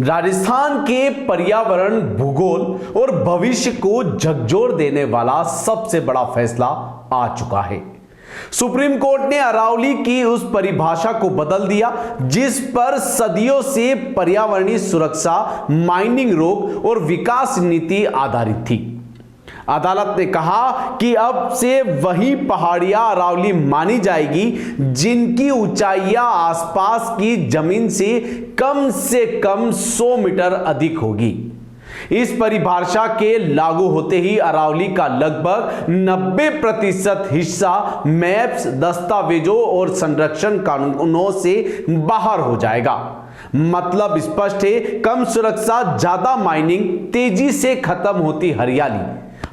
राजस्थान के पर्यावरण, भूगोल और भविष्य को झकझोर देने वाला सबसे बड़ा फैसला आ चुका है। सुप्रीम कोर्ट ने अरावली की उस परिभाषा को बदल दिया जिस पर सदियों से पर्यावरणीय सुरक्षा, माइनिंग रोक और विकास नीति आधारित थी। अदालत ने कहा कि अब से वही पहाड़ियां अरावली मानी जाएगी जिनकी ऊंचाइयां आसपास की जमीन से कम 100 मीटर अधिक होगी। इस परिभाषा के लागू होते ही अरावली का लगभग 90% हिस्सा मैप्स, दस्तावेजों और संरक्षण कानूनों से बाहर हो जाएगा। मतलब स्पष्ट है, कम सुरक्षा, ज्यादा माइनिंग, तेजी से खत्म होती हरियाली,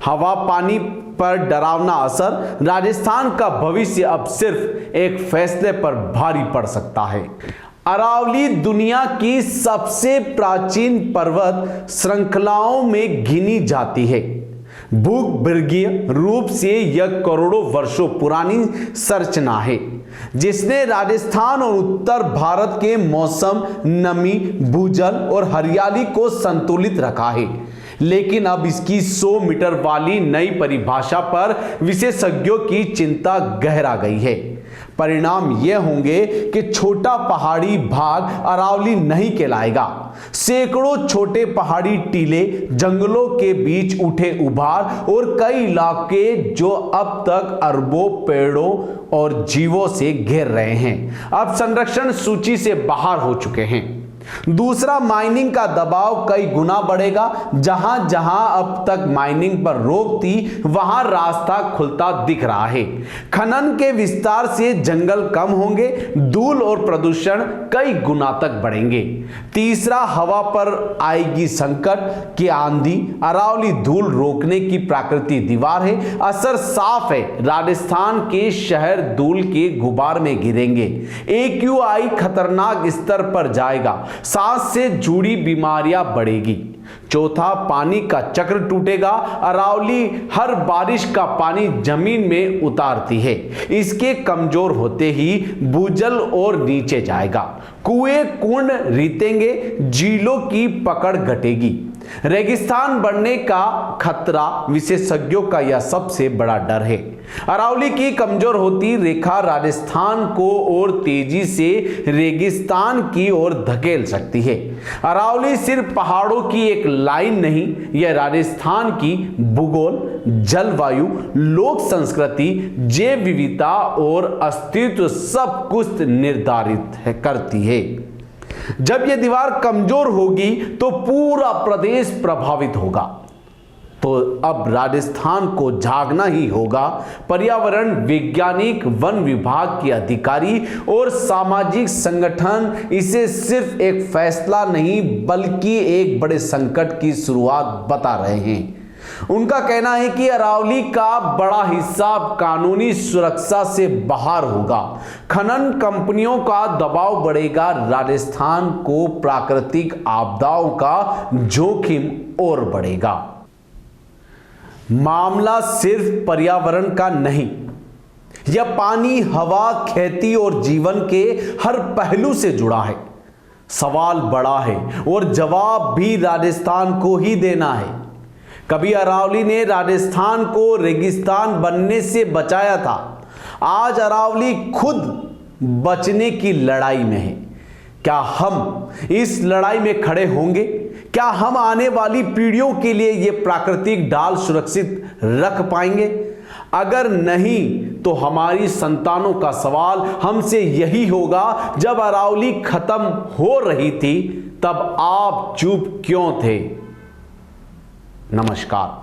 हवा पानी पर डरावना असर। राजस्थान का भविष्य अब सिर्फ एक फैसले पर भारी पड़ सकता है। अरावली दुनिया की सबसे प्राचीन पर्वत श्रृंखलाओं में गिनी जाती है। भूगर्भीय रूप से यह करोड़ों वर्षों पुरानी संरचना है जिसने राजस्थान और उत्तर भारत के मौसम, नमी, भूजल और हरियाली को संतुलित रखा है। लेकिन अब इसकी 100 मीटर वाली नई परिभाषा पर विशेषज्ञों की चिंता गहरा गई है। परिणाम यह होंगे कि छोटा पहाड़ी भाग अरावली नहीं कहलाएगा। सैकड़ों छोटे पहाड़ी टीले, जंगलों के बीच उठे उभार और कई इलाके जो अब तक अरबों पेड़ों और जीवों से घेर रहे हैं, अब संरक्षण सूची से बाहर हो चुके हैं। दूसरा, माइनिंग का दबाव कई गुना बढ़ेगा। जहां जहां अब तक माइनिंग पर रोक थी वहां रास्ता खुलता दिख रहा है। खनन के विस्तार से जंगल कम होंगे, धूल और प्रदूषण कई गुना तक बढ़ेंगे। तीसरा, हवा पर आएगी संकट की आंधी। अरावली धूल रोकने की प्राकृतिक दीवार है। असर साफ है, राजस्थान के शहर धूल के गुबार में गिरेंगे। AQI खतरनाक स्तर पर जाएगा, सांस से जुड़ी बीमारियां बढ़ेगी। चौथा, पानी का चक्र टूटेगा। अरावली हर बारिश का पानी जमीन में उतारती है। इसके कमजोर होते ही भूजल और नीचे जाएगा, कुएं कुंड रितेंगे, झीलों की पकड़ घटेगी। रेगिस्तान बढ़ने का खतरा विशेषज्ञों का यह सबसे बड़ा डर है। अरावली की कमजोर होती रेखा राजस्थान को और तेजी से रेगिस्तान की ओर धकेल सकती है। अरावली सिर्फ पहाड़ों की एक लाइन नहीं, यह राजस्थान की भूगोल, जलवायु, लोक संस्कृति, जैव विविधता और अस्तित्व सब कुछ निर्धारित करती है। जब यह दीवार कमजोर होगी तो पूरा प्रदेश प्रभावित होगा। तो अब राजस्थान को जागना ही होगा। पर्यावरण वैज्ञानिक, वन विभाग के अधिकारी और सामाजिक संगठन इसे सिर्फ एक फैसला नहीं बल्कि एक बड़े संकट की शुरुआत बता रहे हैं। उनका कहना है कि अरावली का बड़ा हिस्सा कानूनी सुरक्षा से बाहर होगा। खनन कंपनियों का दबाव बढ़ेगा। राजस्थान को प्राकृतिक आपदाओं का जोखिम और बढ़ेगा। मामला सिर्फ पर्यावरण का नहीं, यह पानी, हवा, खेती और जीवन के हर पहलू से जुड़ा है। सवाल बड़ा है और जवाब भी राजस्थान को ही देना है। कभी अरावली ने राजस्थान को रेगिस्तान बनने से बचाया था। आज अरावली खुद बचने की लड़ाई में है। क्या हम इस लड़ाई में खड़े होंगे? क्या हम आने वाली पीढ़ियों के लिए यह प्राकृतिक ढाल सुरक्षित रख पाएंगे? अगर नहीं तो हमारी संतानों का सवाल हमसे यही होगा, जब अरावली खत्म हो रही थी तब आप चुप क्यों थे? नमस्कार।